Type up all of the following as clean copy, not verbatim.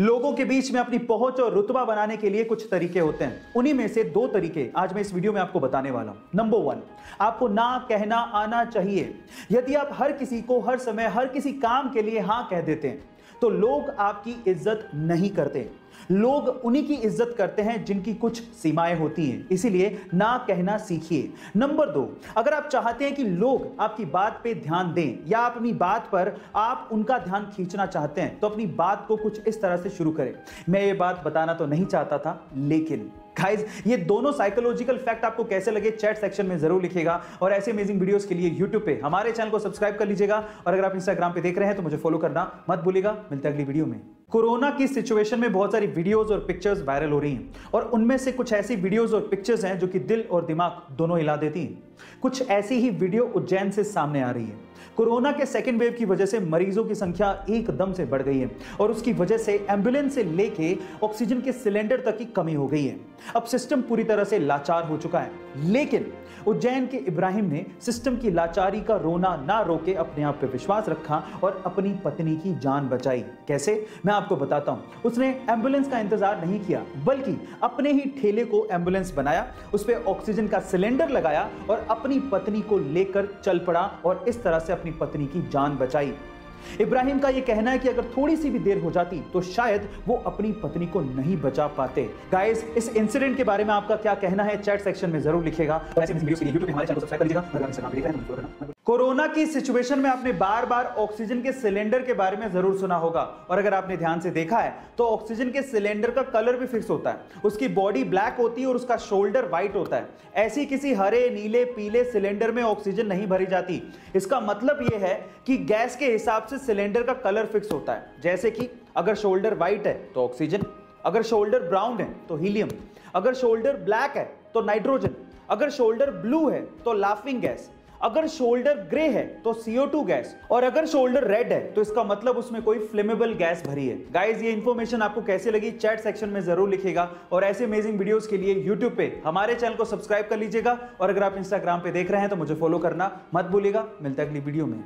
लोगों के बीच में अपनी पहुंच और रुतबा बनाने के लिए कुछ तरीके होते हैं। उन्हीं में से 2 तरीके आज मैं इस वीडियो में आपको बताने वाला हूं। नंबर 1, आपको ना कहना आना चाहिए। यदि आप हर किसी को हर समय हर किसी काम के लिए हां कह देते हैं तो लोग आपकी इज्जत नहीं करते। लोग उन्हीं की इज्जत करते हैं जिनकी कुछ सीमाएं होती हैं। इसीलिए ना कहना सीखिए। नंबर 2, अगर आप चाहते हैं कि लोग आपकी बात पे ध्यान दें या आप अपनी बात पर आप उनका ध्यान खींचना चाहते हैं तो अपनी बात को कुछ इस तरह से शुरू करें। मैं ये बात बताना तो नहीं चाहता था, लेकिन गाइस ये दोनों साइकोलॉजिकल फैक्ट आपको कैसे लगे चैट सेक्शन में जरूर लिखिएगा। और ऐसे अमेजिंग वीडियोस के लिए यूट्यूब पे हमारे चैनल को सब्सक्राइब कर लीजिएगा। और अगर आप इंस्टाग्राम पे देख रहे हैं तो मुझे फॉलो करना मत भूलिएगा। मिलते हैं अगली वीडियो में। कोरोना की सिचुएशन में बहुत सारी वीडियोस और पिक्चर्स वायरल हो रही हैं और उनमें से कुछ ऐसी वीडियोस और पिक्चर्स हैं जो कि दिल और दिमाग दोनों हिला देती हैं। कुछ ऐसी ही वीडियो उज्जैन से सामने आ रही है। कोरोना के सेकेंड वेव की वजह से मरीजों की संख्या एकदम से बढ़ गई है और उसकी वजह से एम्बुलेंस से लेके ऑक्सीजन के सिलेंडर तक की कमी हो गई है। अब सिस्टम पूरी तरह से लाचार हो चुका है, लेकिन उज्जैन के इब्राहिम ने सिस्टम की लाचारी का रोना ना रोके अपने आप पे विश्वास रखा और अपनी पत्नी की जान बचाई। कैसे, मैं आपको बताता हूं। उसने एम्बुलेंस का इंतजार नहीं किया बल्कि अपने ही ठेले को एम्बुलेंस बनाया, उस पे ऑक्सीजन का सिलेंडर लगाया और अपनी पत्नी को लेकर चल पड़ा और इस तरह से अपनी पत्नी की जान बचाई। इब्राहिम का यह कहना है कि अगर थोड़ी सी भी देर हो जाती तो शायद वो अपनी पत्नी को नहीं बचा पाते। गाइस, इस इंसिडेंट के बारे में आपका क्या कहना है चैट सेक्शन में जरूर लिखिएगा। कोरोना की सिचुएशन में आपने बार बार ऑक्सीजन के सिलेंडर के बारे में जरूर सुना होगा और अगर आपने ध्यान से देखा है तो ऑक्सीजन के सिलेंडर का कलर भी फिक्स होता है। उसकी बॉडी ब्लैक होती है और उसका शोल्डर व्हाइट होता है। ऐसी किसी हरे नीले पीले सिलेंडर में ऑक्सीजन नहीं भरी जाती। इसका मतलब यह है कि गैस के हिसाब से सिलेंडर का कलर फिक्स होता है। जैसे कि अगर शोल्डर व्हाइट है तो ऑक्सीजन, अगर शोल्डर ब्राउन है तो हीलियम, अगर शोल्डर ब्लैक है तो नाइट्रोजन, अगर शोल्डर ब्लू है तो लाफिंग गैस, अगर शोल्डर ग्रे है तो CO2 गैस और अगर शोल्डर रेड है तो इसका मतलब उसमें कोई फ्लेमेबल गैस भरी है। गाइस, ये इंफॉर्मेशन आपको कैसे लगी चैट सेक्शन में जरूर लिखिएगा। और ऐसे अमेजिंग वीडियोस के लिए यूट्यूब पे हमारे चैनल को सब्सक्राइब कर लीजिएगा। और अगर आप इंस्टाग्राम पे देख रहे हैं तो मुझे फॉलो करना मत भूलिएगा। मिलते हैं अगली वीडियो में।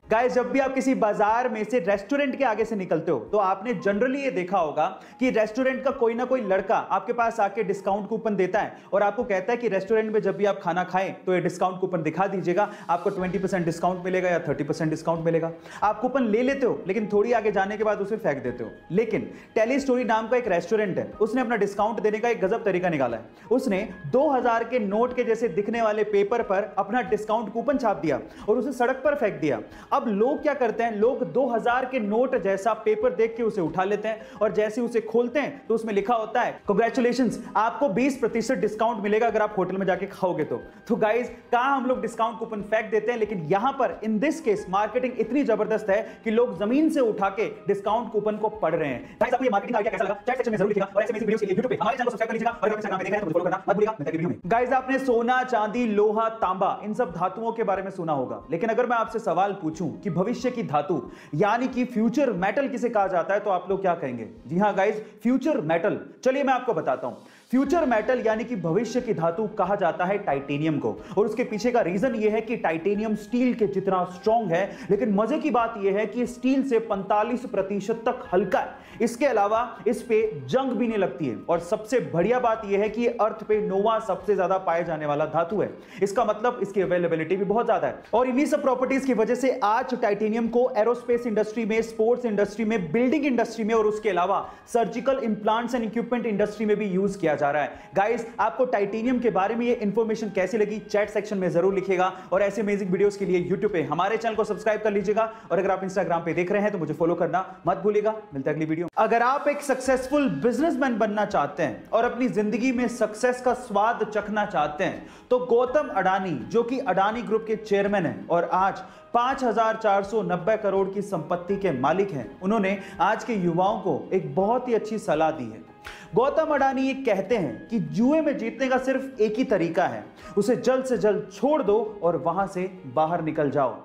गाइस, जब भी आप किसी बाजार में से रेस्टोरेंट के आगे से निकलते हो तो आपने जनरली ये देखा होगा कि रेस्टोरेंट का कोई ना कोई लड़का आपके पास आके डिस्काउंट कूपन देता है और आपको कहता है कि रेस्टोरेंट में जब भी आप खाना खाएं तो ये डिस्काउंट कूपन दिखा दीजिएगा, आपको 20% डिस्काउंट मिलेगा या 30% डिस्काउंट मिलेगा। आप कूपन ले लेते हो लेकिन थोड़ी आगे जाने के बाद उसे फेंक देते हो। लेकिन टेली स्टोरी नाम का एक रेस्टोरेंट है, उसने अपना डिस्काउंट देने का एक गजब तरीका निकाला है। उसने 2000 के नोट के जैसे दिखने वाले पेपर पर अपना डिस्काउंट कूपन छाप दिया और उसे सड़क पर फेंक दिया। अब लोग क्या करते हैं, लोग 2000 के नोट जैसा पेपर देख के उसे उठा लेते हैं और जैसे उसे खोलते हैं तो उसमें लिखा होता है कांग्रेचुलेशंस, आपको 20% डिस्काउंट मिलेगा अगर आप होटल में जाके खाओगे तो गाइस, कहां हम लोग डिस्काउंट कूपन फेंक देते हैं, लेकिन यहां पर इन दिस केस मार्केटिंग इतनी जबरदस्त है कि लोग जमीन से उठा के डिस्काउंट कूपन को पढ़ रहे हैं। गाइस, आपको ये मार्केटिंग आइडिया कैसा लगा चैट सेक्शन में जरूर लिखिएगा और ऐसे वीडियोस के लिए YouTube पे हमारे चैनल को सब्सक्राइब कर लीजिएगा और अगर इंस्टाग्राम पे देख रहे हैं तो फॉलो करना मत भूलिएगा। मिलते हैं वीडियो में। गाइस, आपने सोना चांदी लोहा तांबा इन सब धातुओं के बारे में सुना होगा, लेकिन अगर मैं आपसे सवाल पूछूं कि भविष्य की धातु यानी कि फ्यूचर मेटल किसे कहा जाता है तो आप लोग क्या कहेंगे? जी हां गाइस, फ्यूचर मेटल। चलिए मैं आपको बताता हूं। फ्यूचर मेटल यानी कि भविष्य की धातु कहा जाता है टाइटेनियम को और उसके पीछे का रीजन यह है कि टाइटेनियम स्टील के जितना स्ट्रॉन्ग है, लेकिन मजे की बात यह है कि स्टील से 45% तक हल्का है। इसके अलावा इस पे जंग भी नहीं लगती है और सबसे बढ़िया बात यह है कि अर्थ पे नोवा सबसे ज्यादा पाए जाने वाला धातु है। इसका मतलब इसकी अवेलेबिलिटी भी बहुत ज्यादा है और इन्हीं सब प्रॉपर्टीज की वजह से आज टाइटेनियम को एरोस्पेस इंडस्ट्री में, स्पोर्ट्स इंडस्ट्री में, बिल्डिंग इंडस्ट्री में और उसके अलावा surgical implants and equipment industry में भी यूज किया जा रहा है। गाइस, आपको टाइटेनियम के बारे में ये इंफॉर्मेशन कैसी लगी चैट सेक्शन में जरूर लिखिएगा और ऐसे अमेजिंग वीडियोस के लिए यूट्यूब पे हमारे चैनल को सब्सक्राइब कर लीजिएगा और अगर आप इंस्टाग्राम पे देख रहे हैं तो मुझे फॉलो करना मत भूलिएगा। मिलते हैं अगली वीडियो। अगर आप एक सक्सेसफुल बिजनेसमैन बनना चाहते हैं और अपनी जिंदगी में सक्सेस का स्वाद चखना चाहते हैं तो गौतम अडानी, जो कि अडानी ग्रुप के चेयरमैन हैं और आज 5490 करोड़ की संपत्ति के मालिक हैं, उन्होंने आज के युवाओं को एक बहुत ही अच्छी सलाह दी है। गौतम अडानी ये कहते हैं कि जुए में जीतने का सिर्फ एक ही तरीका है, उसे जल्द से जल्द छोड़ दो और वहां से बाहर निकल जाओ।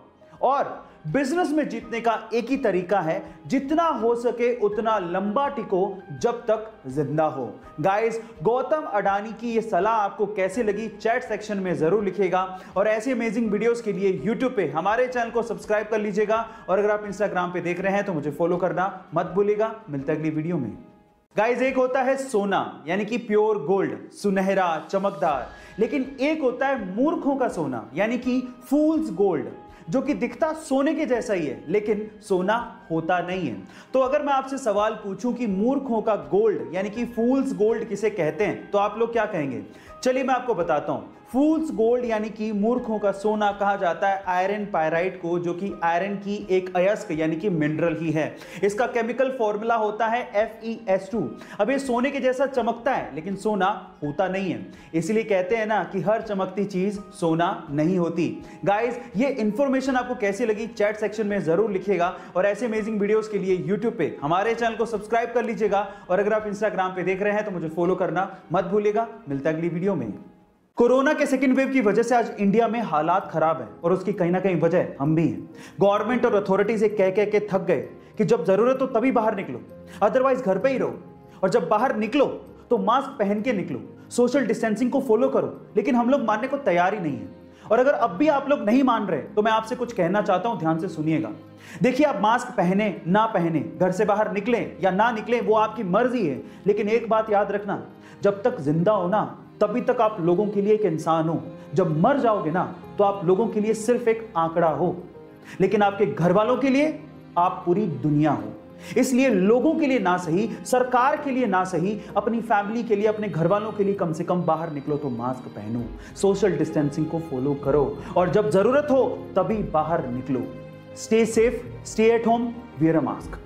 और बिजनेस में जीतने का एक ही तरीका है, जितना हो सके उतना लंबा टिको जब तक जिंदा हो। गाइस, गौतम अडानी की ये सलाह आपको कैसे लगी चैट सेक्शन में जरूर लिखिएगा, और ऐसे अमेजिंग वीडियोस के लिए यूट्यूब पे हमारे चैनल को सब्सक्राइब कर लीजिएगा, और अगर आप इंस्टाग्राम पे देख रहे हैं तो मुझे फॉलो करना मत भूलिएगा। मिलते हैं अगली वीडियो में। गाइस, एक होता है सोना यानी कि प्योर गोल्ड, सुनहरा चमकदार, लेकिन एक होता है मूर्खों का सोना यानी कि फूल्स गोल्ड, जो कि दिखता सोने के जैसा ही है लेकिन सोना होता नहीं है। तो अगर मैं आपसे सवाल पूछूं कि मूर्खों का गोल्ड यानी कि फूल्स गोल्ड किसे कहते हैं, तो आप लोग क्या कहेंगे? चलिए मैं आपको बताता हूं। फूल्स गोल्ड यानी कि मूर्खों का सोना कहा जाता है आयरन पायराइट को, जो कि आयरन की एक अयस्क यानी कि मिनरल ही है। इसका केमिकल फॉर्मूला होता है FeS2। अब ये सोने के जैसा चमकता है लेकिन सोना होता नहीं है, इसलिए कहते हैं ना कि हर चमकती चीज सोना नहीं होती। गाइस, ये इंफॉर्मेशन आपको कैसी लगी चैट सेक्शन में जरूर लिखिएगा, और ऐसे अमेजिंग वीडियोस के लिए यूट्यूब पे हमारे चैनल को सब्सक्राइब कर लीजिएगा, और अगर आप इंस्टाग्राम पे देख रहे हैं तो मुझे फॉलो करना मत भूलिएगा। मिलता है अगली वीडियो में। कोरोना के सेकेंड वेव की वजह से आज इंडिया में हालात खराब है, और उसकी कहीं ना कहीं वजह हम भी हैं। गवर्नमेंट और अथॉरिटी से कह के थक गए कि जब जरूरत हो तभी बाहर निकलो, अदरवाइज घर पे ही रहो, और जब बाहर निकलो तो मास्क पहन के निकलो, सोशल डिस्टेंसिंग को फॉलो करो। लेकिन हम लोग मानने को तैयार ही नहीं है, और अगर अब भी आप लोग नहीं मान रहे तो मैं आपसे कुछ कहना चाहता हूं, ध्यान से सुनिएगा। देखिए, आप मास्क पहने ना पहने, घर से बाहर निकलें या ना निकलें, वो आपकी मर्जी है, लेकिन एक बात याद रखना, जब तक जिंदा हो ना तभी तक आप लोगों के लिए एक इंसान हो। जब मर जाओगे ना तो आप लोगों के लिए सिर्फ एक आंकड़ा हो, लेकिन आपके घर वालों के लिए आप पूरी दुनिया हो। इसलिए लोगों के लिए ना सही, सरकार के लिए ना सही, अपनी फैमिली के लिए, अपने घर वालों के लिए कम से कम बाहर निकलो तो मास्क पहनो, सोशल डिस्टेंसिंग को फॉलो करो, और जब जरूरत हो तभी बाहर निकलो। Stay safe, stay at home, wear a mask.